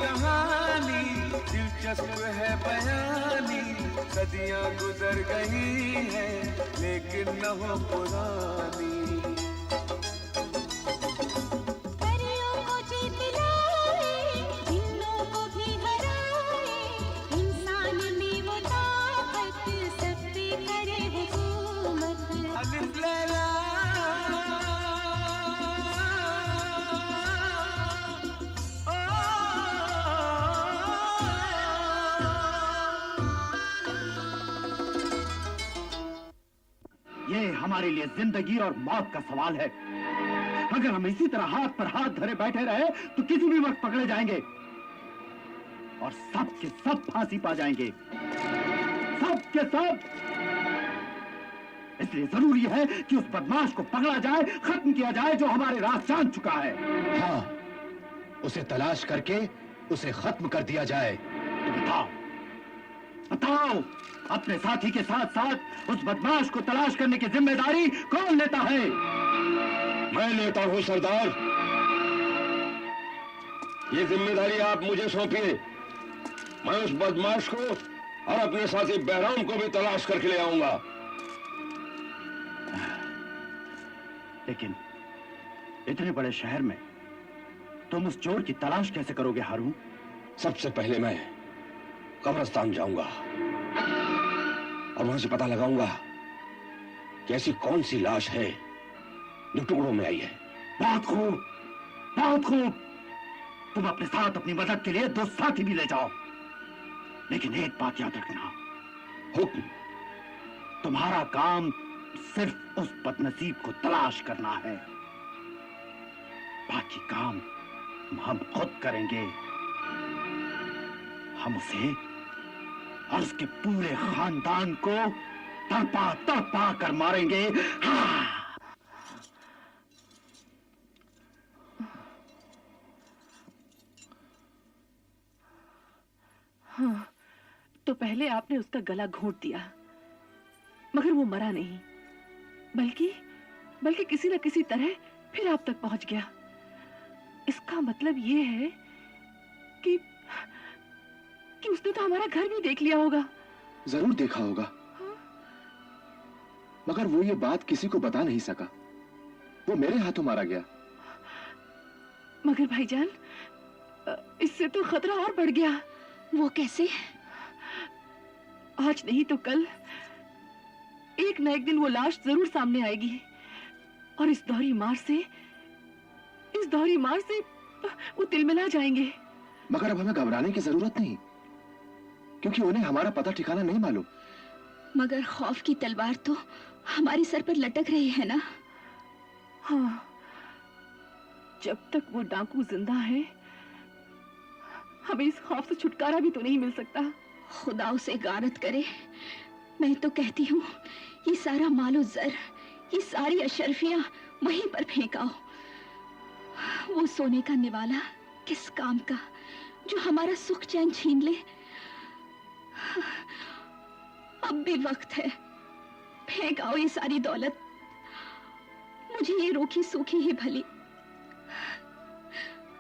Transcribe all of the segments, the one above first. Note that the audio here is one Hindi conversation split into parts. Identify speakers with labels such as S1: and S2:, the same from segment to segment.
S1: कहानी दिलचस्प है बयानी, सदियां गुजर गई हैं लेकिन न हो पुरानी।
S2: परियों को जीत लाए, जिन्नों को भी हराए, इंसान में वो ताकत सब पे करे हुकूमत।
S1: अलिफ लैला
S3: ये हमारे लिए जिंदगी और मौत का सवाल है। अगर हम इसी तरह हाथ पर हाथ धरे बैठे रहे तो किसी भी वक्त पकड़े जाएंगे और सब के सब फांसी पा जाएंगे, सब के सब। इसलिए जरूरी है कि उस बदमाश को पकड़ा जाए, खत्म किया जाए जो हमारे राज जान चुका है।
S4: हाँ, उसे तलाश करके उसे खत्म कर दिया जाए।
S3: तो बताओ बताओ, अपने साथी के साथ साथ उस बदमाश को तलाश करने की जिम्मेदारी कौन लेता है?
S5: मैं लेता हूं सरदार। ये जिम्मेदारी आप मुझे सौंपिए। मैं उस बदमाश को और अपने साथी बहराम को भी तलाश करके ले आऊंगा।
S3: लेकिन इतने बड़े शहर में तुम उस चोर की तलाश कैसे करोगे हारून?
S5: सबसे पहले मैं कब्रिस्तान जाऊंगा और वहां से पता लगाऊंगा कि ऐसी कौन सी लाश है जो टुकड़ों में आई है।
S3: बहुत खूब, बहुत खूब। तुम अपने साथ अपनी मदद के लिए 2 साथी भी ले जाओ, लेकिन एक बात याद रखना।
S5: हुक्म।
S3: तुम्हारा काम सिर्फ उस बदनसीब को तलाश करना है, बाकी काम हम खुद करेंगे। हम उसे और उसके पूरे खानदान को तड़पा तड़पा कर मारेंगे। हाँ।
S6: हाँ, तो पहले आपने उसका गला घोंट दिया, मगर वो मरा नहीं, बल्कि किसी न किसी तरह फिर आप तक पहुंच गया। इसका मतलब ये है कि उसने तो हमारा घर भी देख लिया होगा।
S4: जरूर देखा होगा।
S6: हाँ?
S4: मगर वो ये बात किसी को बता नहीं सका। वो मेरे हाथों मारा गया।
S6: मगर भाईजान, इससे तो खतरा और बढ़ गया।
S2: वो कैसे?
S6: आज नहीं तो कल एक न एक दिन वो लाश जरूर सामने आएगी और इस दोहरी मार से वो तिलमिला जाएंगे।
S4: मगर अब हमें घबराने की जरूरत नहीं, क्योंकि उन्हें हमारा पता ठिकाना नहीं मालूम।
S2: मगर खौफ की तलवार तो हमारे सर पर लटक रही है ना।
S6: हाँ, जब तक वो डाकू जिंदा है हमें इस खौफ से छुटकारा भी तो नहीं मिल सकता।
S2: खुदा उसे गारत करे। मैं तो कहती हूँ ये सारा मालो जर, ये सारी अशरफियां वहीं पर फेंकाओ। वो सोने का निवाला किस काम का जो हमारा सुख चैन छीन ले। अब भी वक्त है, फेंक आओ ये सारी दौलत। मुझे ये रूखी सूखी ही भली।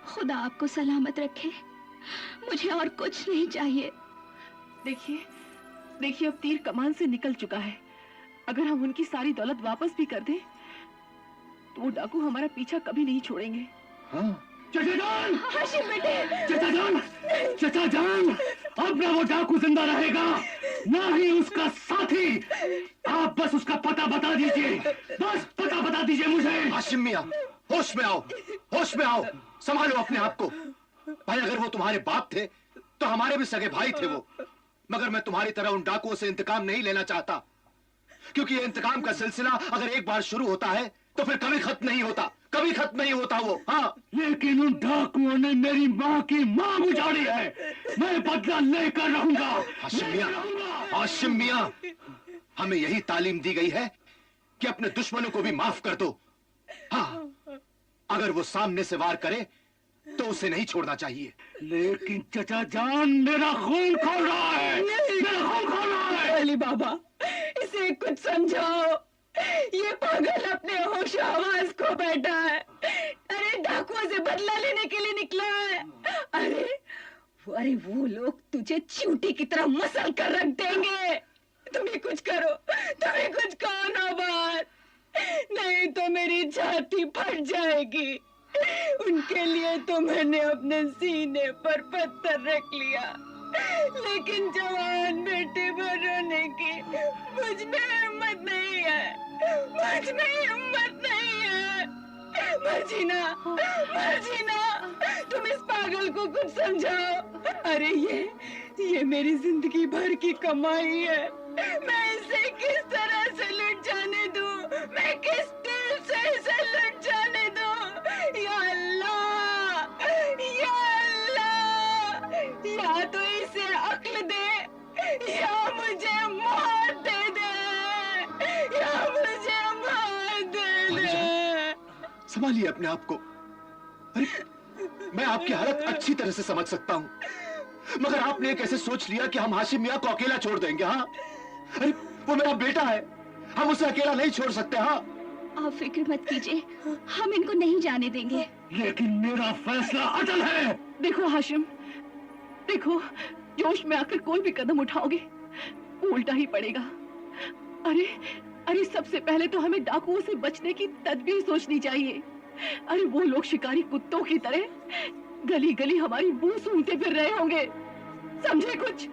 S2: खुदा आपको सलामत रखे, मुझे और कुछ नहीं चाहिए।
S6: देखिए अब तीर कमान से निकल चुका है। अगर हम उनकी सारी दौलत वापस भी कर दें तो वो डाकू हमारा पीछा कभी नहीं छोड़ेंगे।
S4: हाँ।
S3: चचा जान!
S2: हाशिम बेटे!
S3: चचा जान! अब ना वो डाकू जिंदा रहेगा, ना ही उसका साथी। आप बस उसका पता बता दीजिए, बस पता बता दीजिए मुझे।
S4: हाशिम मियां, होश में आओ, होश में आओ, संभालो अपने आप को। भाई अगर वो तुम्हारे बाप थे तो हमारे भी सगे भाई थे वो। मगर मैं तुम्हारी तरह उन डाकुओं से इंतकाम नहीं लेना चाहता, क्योंकि ये इंतकाम का सिलसिला अगर एक बार शुरू होता है तो फिर कभी खत्म नहीं होता, कभी खत्म नहीं होता वो। हाँ,
S3: लेकिन उन डाकुओं ने मेरी माँ की माँ उजाड़ी है। मैं बदला लेकर रहूंगा।
S4: हाशिम मियां, हमें यही तालीम दी गई है कि अपने दुश्मनों को भी माफ कर दो। हाँ, अगर वो सामने से वार करे तो उसे नहीं छोड़ना चाहिए।
S3: लेकिन चचा जान, मेरा खून खोल रहा है, मेरा खून खोल रहा है।
S6: अली बाबा, इसे कुछ समझाओ। ये पागल अपने होश आवाज खो बैठा है। अरे डाकुओं से बदला लेने के लिए निकला है। अरे
S2: अरे वो लोग तुझे चींटी की तरह मसल कर रख देंगे। तुम्हें कुछ करो, तुम्हें कुछ कहो ना बात, नहीं तो मेरी छाती फट जाएगी। उनके लिए तो मैंने अपने सीने पर पत्थर रख लिया, लेकिन जवान बेटे पर रोने की मुझ में हिम्मत नहीं है, मुझ में हिम्मत नहीं है। मर्जीना, मर्जीना, तुम इस पागल को कुछ समझाओ। अरे ये मेरी जिंदगी भर की कमाई है, मैं इसे किस तरह से लुट जाने दूं? मैं किस दिल से इसे लुट जाने दूं? या अल्लाह, या अल्लाह, या तो इसे अक्ल दे, या मुझे मौत दे दे, या मुझे मौत दे दे।
S4: संभालिए अपने आप को। अरे मैं आपकी हालत अच्छी तरह से समझ सकता हूँ, मगर आपने कैसे सोच लिया कि हम हाशिम मियां को अकेला छोड़ देंगे? हाँ, अरे वो मेरा बेटा है, हम उसे अकेला नहीं छोड़ सकते। हाँ,
S2: आप फिक्र मत कीजिए, हम इनको नहीं जाने देंगे।
S3: लेकिन मेरा फैसला अटल है।
S6: देखो हाशिम, देखो, जोश में आकर कोई भी कदम उठाओगे उल्टा ही पड़ेगा। अरे अरे सबसे पहले तो हमें डाकुओं से बचने की तदबीर सोचनी चाहिए। अरे वो लोग शिकारी कुत्तों की तरह गली गली हमारी बू सूंघते फिर रहे होंगे, समझे कुछ?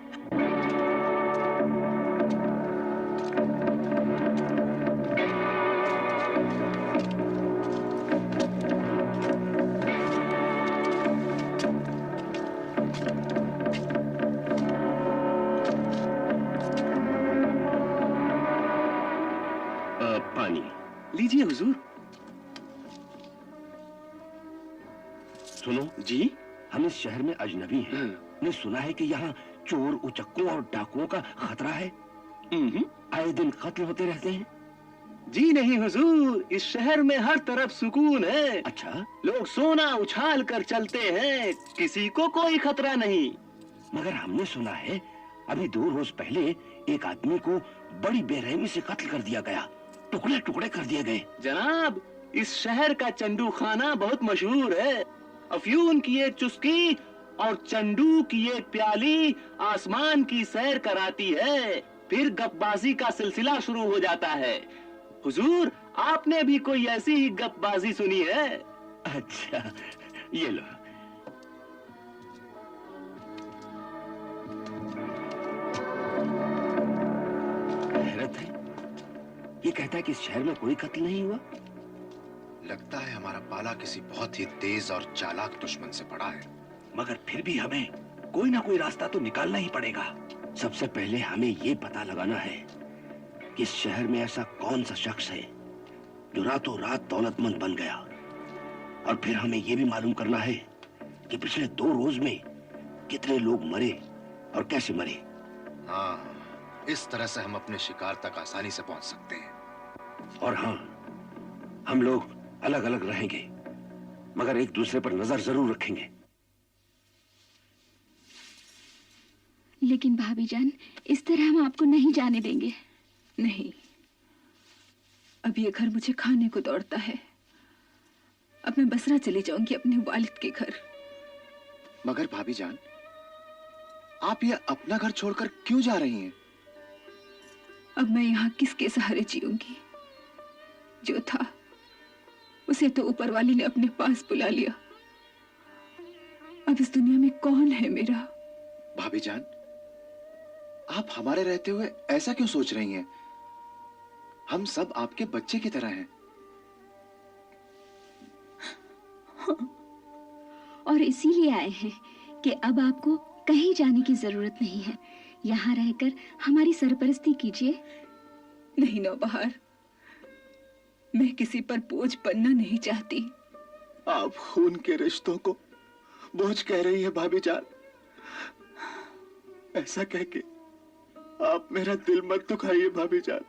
S5: पानी
S3: लीजिए हुजूर।
S5: सुनो जी, हम इस शहर में अजनबी हैं। ने सुना है कि यहाँ चोर, उचक्कों और डाकुओं का खतरा है। आए दिन कत्ल होते रहते हैं।
S3: जी नहीं हुजूर, इस शहर में हर तरफ सुकून है।
S5: अच्छा,
S3: लोग सोना उछाल कर चलते हैं, किसी को कोई खतरा नहीं।
S5: मगर हमने सुना है अभी 2 रोज पहले एक आदमी को बड़ी बेरहमी से कत्ल कर दिया गया, टुकड़े टुकड़े कर दिए गए।
S3: जनाब, इस शहर का चंडू खाना बहुत मशहूर है। अफ्यून की एक चुस्की और चंडू की एक प्याली आसमान की सैर कराती है, फिर गपबाजी का सिलसिला शुरू हो जाता है। हुजूर, आपने भी कोई ऐसी ही गपबाजी सुनी है?
S5: अच्छा, ये लो। हैरत है, ये कहता है कि इस शहर में कोई कत्ल नहीं हुआ।
S4: लगता है हमारा पाला किसी बहुत ही तेज और चालाक दुश्मन से पड़ा है।
S5: मगर फिर भी हमें कोई ना कोई रास्ता तो निकालना ही पड़ेगा। सबसे पहले हमें ये पता लगाना है कि इस शहर में ऐसा कौन सा शख्स है जो रातों रात दौलतमंद बन गया, और फिर हमें ये भी मालूम करना है कि पिछले 2 रोज में कितने लोग मरे और कैसे मरे।
S4: हाँ, इस तरह से हम अपने शिकार तक आसानी से पहुंच सकते हैं।
S5: और हाँ, हम लोग अलग अलग रहेंगे, मगर एक दूसरे पर नजर जरूर रखेंगे।
S2: लेकिन भाभी जान, इस तरह हम आपको नहीं जाने देंगे।
S6: नहीं, अब ये घर मुझे खाने को दौड़ता है। अब मैं बसरा चली जाऊंगी अपने वालिद के घर।
S4: मगर भाभी जान, आप ये अपना घर छोड़कर क्यों जा रही हैं?
S6: अब मैं यहाँ किसके सहारे जीऊंगी? जो था उसे तो ऊपर वाली ने अपने पास बुला लिया। अब इस दुनिया में कौन है मेरा?
S4: भाभी जान, आप हमारे रहते हुए ऐसा क्यों सोच रही हैं? हम सब आपके बच्चे की तरह हैं।
S2: और इसीलिए आए हैं कि अब आपको कहीं जाने की जरूरत नहीं है। यहाँ रहकर हमारी सरपरस्ती कीजिए।
S6: नहीं नौबहार, मैं किसी पर बोझ बनना नहीं चाहती।
S4: आप खून के रिश्तों को बोझ कह रही है भाभी जान। ऐसा कह के आप मेरा दिल मत दुखाइए भाभी जान।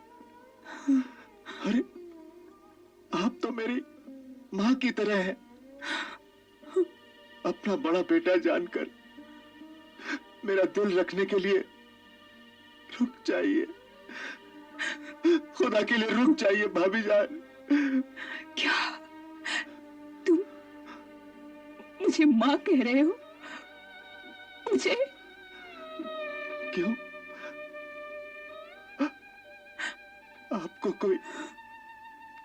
S4: अरे आप तो मेरी माँ की तरह है। अपना बड़ा बेटा जानकर मेरा दिल रखने के लिए रुक जाइए, खुदा के लिए रुक जाइए भाभी जान।
S6: क्या तुम मुझे माँ कह रहे हो?
S2: मुझे।
S4: क्यों? आपको कोई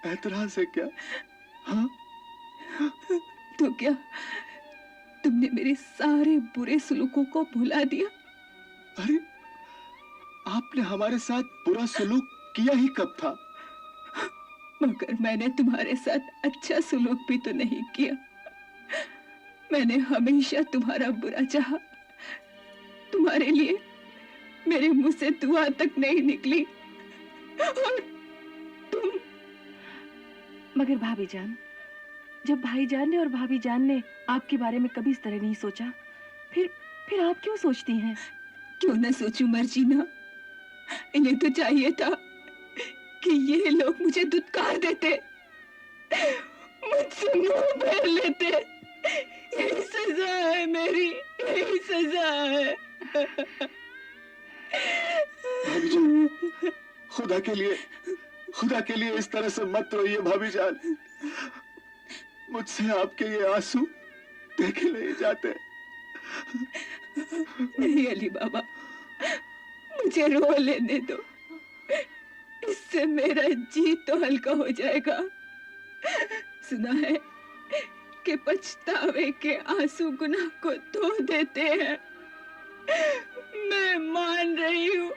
S4: ऐतराज है क्या? हाँ?
S2: तो क्या तुमने मेरे सारे बुरे सलूकों को भुला दिया?
S4: अरे, आपने हमारे साथ बुरा सलूक किया ही कब था?
S2: मगर मैंने तुम्हारे साथ अच्छा सलूक भी तो नहीं किया। मैंने हमेशा तुम्हारा बुरा चाहा। तुम्हारे लिए मेरे मुंह से दुआ तक नहीं निकली। और तुम।
S6: मगर भाभी जान, जब भाईजान ने और भाभी जान ने आपके बारे में कभी इस तरह नहीं सोचा, फिर आप क्यों सोचती हैं?
S2: क्यों न सोचूं मर्जीना। इन्हें तो चाहिए था कि ये लोग मुझे दुत्कार देते, मुझसे मुंह फेर लेते। यही सजा है मेरी, यही सजा है।
S4: भाभी जान, खुदा के लिए इस तरह से मत रोइए भाभी जान। मुझसे आपके ये आंसू देखे नहीं जाते।
S2: नहीं अली बाबा, मुझे रो लेने दो। इससे मेरा जी तो हल्का हो जाएगा। सुना है कि पछतावे के आंसू गुनाह को धो देते हैं। मैं मान रही हूँ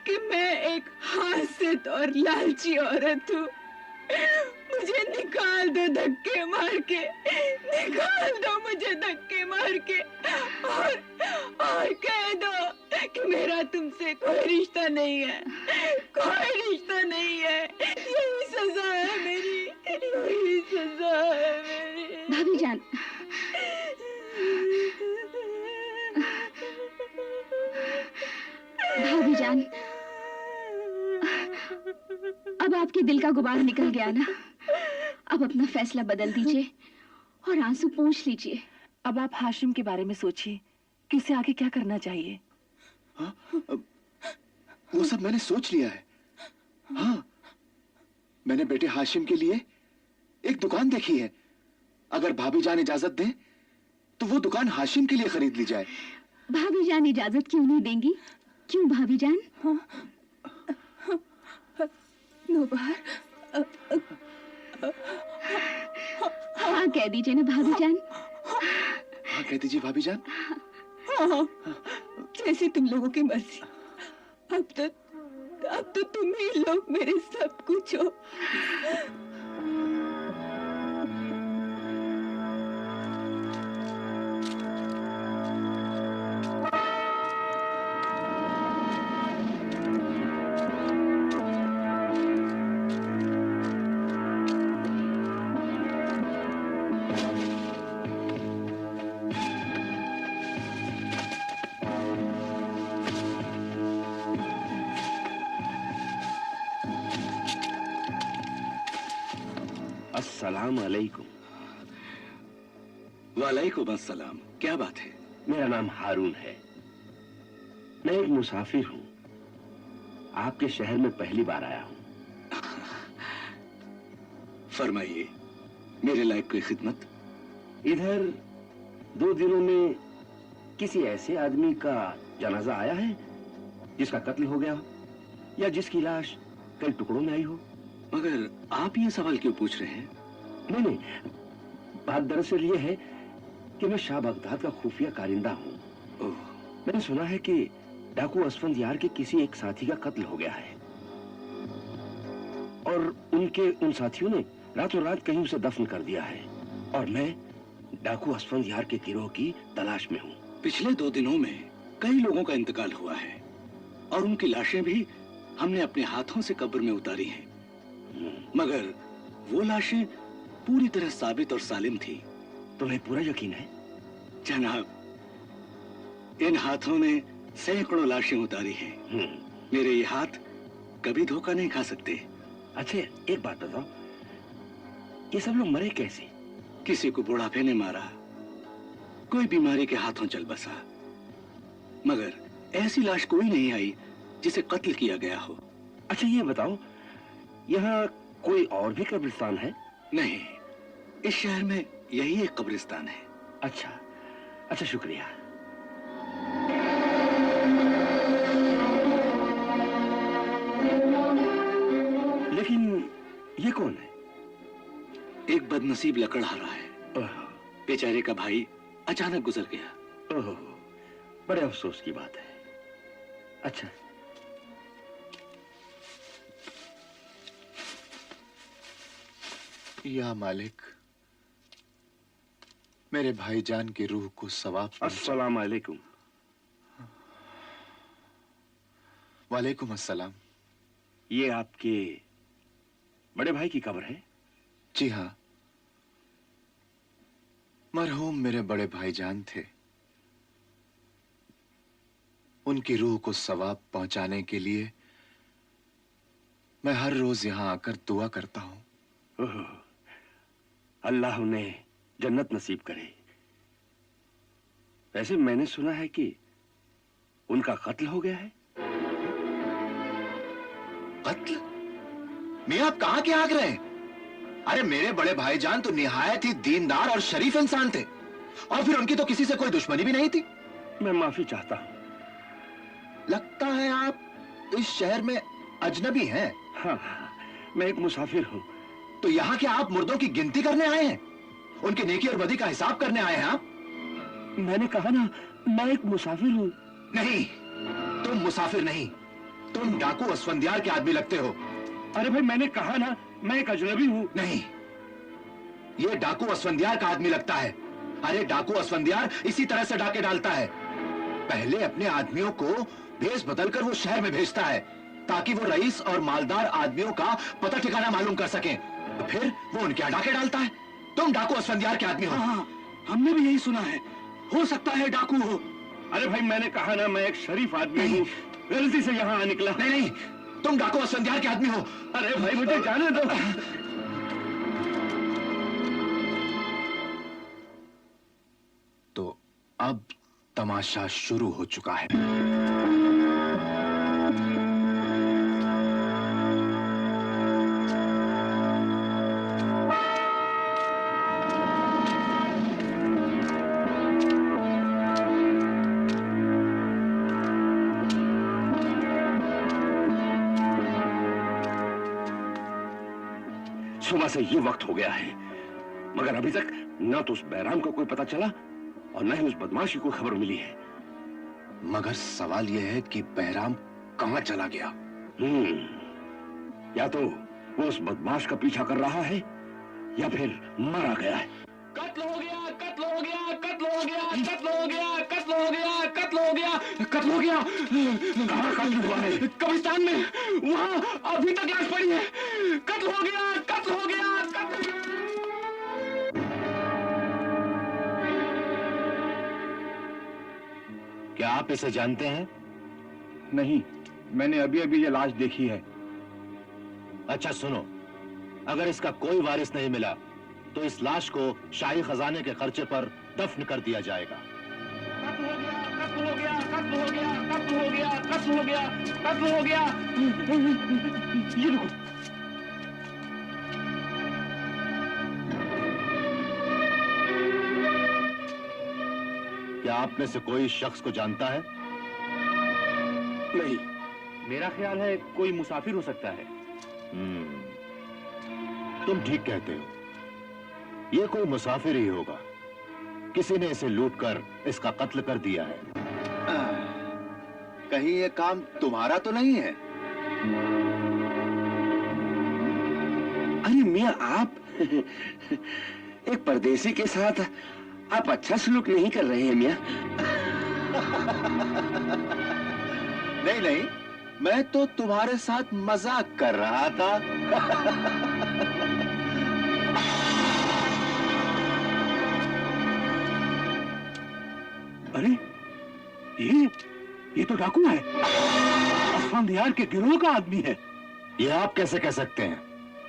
S2: कि मैं एक हासिद और लालची औरत हूँ। मुझे निकाल दो धक्के मार के, निकाल दो मुझे धक्के मार के, और कह दो कि मेरा तुमसे कोई रिश्ता नहीं है, कोई रिश्ता नहीं है। यही सजा है मेरी, यही सजा है मेरी।
S7: भाभी जान, भाभी जान, अब आपके दिल का गुबार निकल गया ना। अब अपना फैसला बदल दीजिए और आंसू पोंछ लीजिए।
S6: अब आप हाशिम के बारे में सोचिए कि उसे आगे क्या करना चाहिए।
S4: हाँ? वो सब मैंने सोच लिया है। हाँ, मैंने बेटे हाशिम के लिए एक दुकान देखी है। अगर भाभी जान इजाजत दें तो वो दुकान हाशिम के लिए खरीद ली जाए।
S7: भाभी जान इजाजत क्यों नहीं देंगी? क्यों भाभी जान?
S2: नौबहार,
S7: हाँ कह दीजिए ना भाभी जान।
S4: हाँ कह दीजिए भाभी जान।
S2: हाँ, जैसी तुम लोगों की मर्जी। अब तो तुम ही लोग मेरे सब कुछ हो।
S5: अस्सलाम अलैकुम।
S8: वालेकुम अस्सलाम। क्या बात है?
S5: मेरा नाम हारून है। मैं एक मुसाफिर हूँ। आपके शहर में पहली बार आया हूँ।
S8: फरमाइए, मेरे लायक कोई खिदमत?
S5: इधर 2 दिनों में किसी ऐसे आदमी का जनाजा आया है जिसका कत्ल हो गया हो या जिसकी लाश कई टुकड़ों में आई हो?
S8: मगर आप ये सवाल क्यों पूछ रहे हैं?
S5: नहीं, बात दरअसल ये है कि मैं शाह बगदाद का खुफिया कारिंदा हूँ।
S8: ओह,
S5: मैंने सुना है कि डाकू असफंद यार के किसी एक साथी का कत्ल हो गया है और उनके उन साथियों ने रातों रात कहीं उसे दफन कर दिया है और मैं डाकू असफंद यार के गिरोह की तलाश में हूँ।
S8: पिछले 2 दिनों में कई लोगों का इंतकाल हुआ है और उनकी लाशें भी हमने अपने हाथों से कब्र में उतारी हैं। मगर वो लाशें पूरी तरह साबित और सालिम थी।
S5: तुम्हें पूरा यकीन है?
S8: जनाब, इन हाथों ने सैकड़ों लाशें उतारी हैं। मेरे ये हाथ कभी धोखा नहीं खा सकते।
S5: अच्छा, एक बात बताओ, ये सब लोग मरे कैसे?
S8: किसी को बुढ़ापे ने मारा, कोई बीमारी के हाथों चल बसा, मगर ऐसी लाश कोई नहीं आई जिसे कत्ल किया गया हो।
S5: अच्छा ये बताओ, यहाँ कोई और भी कब्रिस्तान है?
S8: नहीं, इस शहर में यही एक कब्रिस्तान है।
S5: अच्छा, शुक्रिया। लेकिन ये कौन है?
S8: एक बदनसीब लकड़हारा है। बेचारे का भाई अचानक गुजर गया।
S5: ओह, बड़े अफसोस की बात है। अच्छा,
S4: या मालिक, मेरे भाईजान की रूह को सवाब
S5: अस्सलाम वालेकुम।
S4: वालेकुम अस्सलाम।
S5: ये आपके बड़े भाई की कब्र है?
S4: जी हाँ, मरहूम मेरे बड़े भाईजान थे। उनकी रूह को सवाब पहुंचाने के लिए मैं हर रोज यहां आकर दुआ करता हूं।
S5: ओह, अल्लाह उन्हें जन्नत नसीब करे। वैसे मैंने सुना है कि उनका कत्ल हो गया है।
S4: कत्ल? मियां, आप कहां के आग रहे हैं? अरे मेरे बड़े भाईजान तो निहायत ही दीनदार और शरीफ इंसान थे, और फिर उनकी तो किसी से कोई दुश्मनी भी नहीं थी।
S5: मैं माफी चाहता हूं।
S4: लगता है आप इस शहर में अजनबी हैं।
S5: हाँ, मैं एक मुसाफिर हूं।
S4: तो यहाँ क्या आप मुर्दों की गिनती करने आए हैं? उनकी नेकी और बदी का हिसाब करने आए हैं आप?
S5: मैंने कहा ना, मैं एक मुसाफिर हूं।
S4: नहीं, तुम मुसाफिर नहीं, तुम डाकू असफंदियार के आदमी लगते हो।
S5: अरे भाई, मैंने कहा ना, मैं एक अजनबी हूं।
S4: नहीं, ये डाकू असफंदियार का आदमी लगता है। अरे डाकू असफंदियार इसी तरह से डाके डालता है। पहले अपने आदमियों को भेष बदलकर वो शहर में भेजता है, ताकि वो रईस और मालदार आदमियों का पता ठिकाना मालूम कर सकें। फिर वो उनके यहाँ डाके डालता है। तुम डाकू असफंदियार के आदमी हो।
S8: हाँ, हमने भी यही सुना है। हो सकता है डाकू हो।
S5: अरे भाई, मैंने कहा ना, मैं एक शरीफ आदमी हूं। गलती से यहाँ आ निकला।
S4: नहीं नहीं, तुम डाकू असफंदियार के आदमी हो।
S5: अरे भाई, मुझे जाने दो।
S4: तो अब तमाशा शुरू हो चुका है।
S5: सुबह से ये वक्त हो गया है, मगर अभी तक ना तो उस बैराम का कोई पता चला और न ही उस बदमाश की कोई खबर मिली है।
S4: मगर सवाल यह है कि बहराम कहां चला गया?
S5: या तो वो उस बदमाश का पीछा कर रहा है या फिर मारा गया है।
S8: कत्ल हो गया, कत्ल हो गया, कत्ल हो गया, कत्ल हो गया, कत्ल हो गया, कत्ल हो गया, कत्ल हो गया।
S5: कहां कत्ल हुआ है?
S8: कब्रिस्तान में, वहां अभी तक लाश पड़ी है। कत्ल हो गया, कत्ल हो गया, कत्ल।
S4: क्या आप इसे जानते हैं?
S3: नहीं, मैंने अभी अभी ये लाश देखी है।
S4: अच्छा सुनो, अगर इसका कोई वारिस नहीं मिला तो इस लाश को शाही खजाने के खर्चे पर दफन कर दिया जाएगा।
S8: कत्ल हो गया, कत्ल हो गया, कत्ल हो गया, कत्ल हो गया, कत्ल हो गया, कत्ल हो गया।
S5: ये देखो,
S4: क्या आप में से कोई शख्स को जानता है?
S5: नहीं,
S3: मेरा ख्याल है कोई मुसाफिर हो सकता है।
S4: तुम ठीक कहते हो, ये कोई मुसाफिर ही होगा। किसी ने इसे लूटकर इसका कत्ल कर दिया है। कहीं ये काम तुम्हारा तो नहीं है?
S5: अरे मियां, आप एक परदेसी के साथ आप अच्छा सलूक नहीं कर रहे हैं मियां।
S4: नहीं नहीं, मैं तो तुम्हारे साथ मजाक कर रहा था।
S8: अरे ये तो डाकू है। असफंदियार के गिरोह का आदमी है।
S4: ये आप कैसे कह सकते हैं?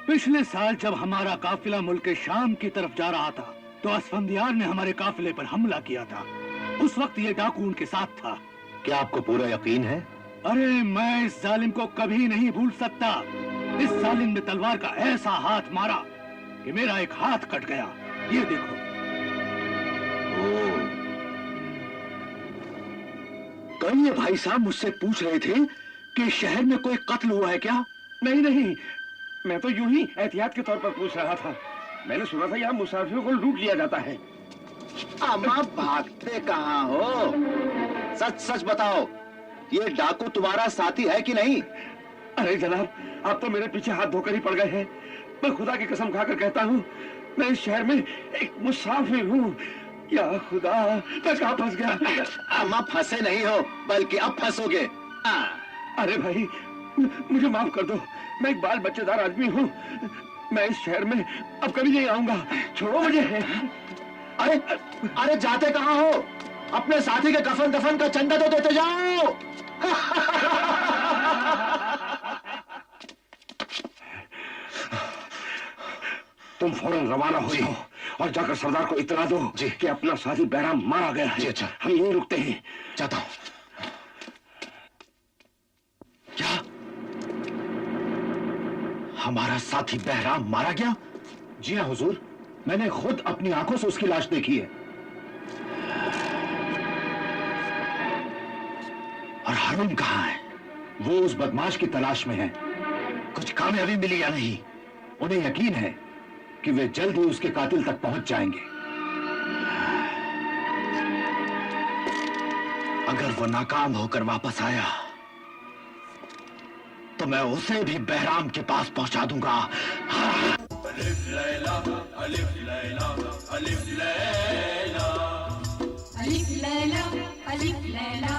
S8: पिछले साल जब हमारा काफिला मुल्क शाम की तरफ जा रहा था तो असफंदियार ने हमारे काफिले पर हमला किया था। उस वक्त ये डाकू उनके साथ था।
S4: क्या आपको पूरा यकीन है?
S8: अरे मैं इस जालिम को कभी नहीं भूल सकता। इस जालिम ने तलवार का ऐसा हाथ मारा कि मेरा एक हाथ कट गया। ये देखो।
S5: कल ये भाई साहब मुझसे पूछ रहे थे कि शहर में कोई कत्ल हुआ है क्या?
S8: नहीं नहीं,
S5: मैं तो यूं ही एहतियात के तौर पर पूछ रहा था। मैंने सुना था यहाँ मुसाफिरों को लूट लिया जाता है।
S4: अम्मा भागते कहाँ हो? सच सच बताओ, ये डाकू तुम्हारा साथी है कि नहीं?
S5: अरे जनाब, आप तो मेरे पीछे हाथ धोकर ही पड़ गए हैं। मैं खुदा की कसम खाकर कहता हूँ, मैं इस शहर में एक मुसाफिर हूँ। या खुदा, मैं कहाँ फंस गया?
S4: अम्मा फंसे नहीं हो, बल्कि अब फंसोगे।
S5: अरे भाई, मुझे माफ कर दो। मैं एक बाल बच्चेदार आदमी हूँ। मैं इस शहर में अब कभी नहीं आऊंगा। छोड़ो मुझे।
S4: अरे अरे जाते कहाँ हो? अपने साथी के कफन दफन का चंदा तो देते जाओ।
S5: तुम फौरन रवाना हो जाओ और जाकर सरदार को इतला दो
S4: जी
S5: कि अपना साथी बहराम मारा गया है।
S4: जी अच्छा,
S5: हम यहीं रुकते हैं।
S4: जाता हूं। क्या हमारा साथी बहराम मारा गया?
S3: जी हाँ हुजूर, मैंने खुद अपनी आंखों से उसकी लाश देखी है।
S4: और हारून कहाँ है?
S3: वो उस बदमाश की तलाश में है।
S4: कुछ कामयाबी मिली या नहीं?
S3: उन्हें यकीन है कि वे जल्द ही उसके कातिल तक पहुंच जाएंगे।
S4: अगर वो नाकाम होकर वापस आया तो मैं उसे भी बहराम के पास पहुंचा दूंगा।
S1: अलिफ लैला, अलिफ लैला, अलिफ लैला,
S9: अलिफ लैला, अलिफ लैला,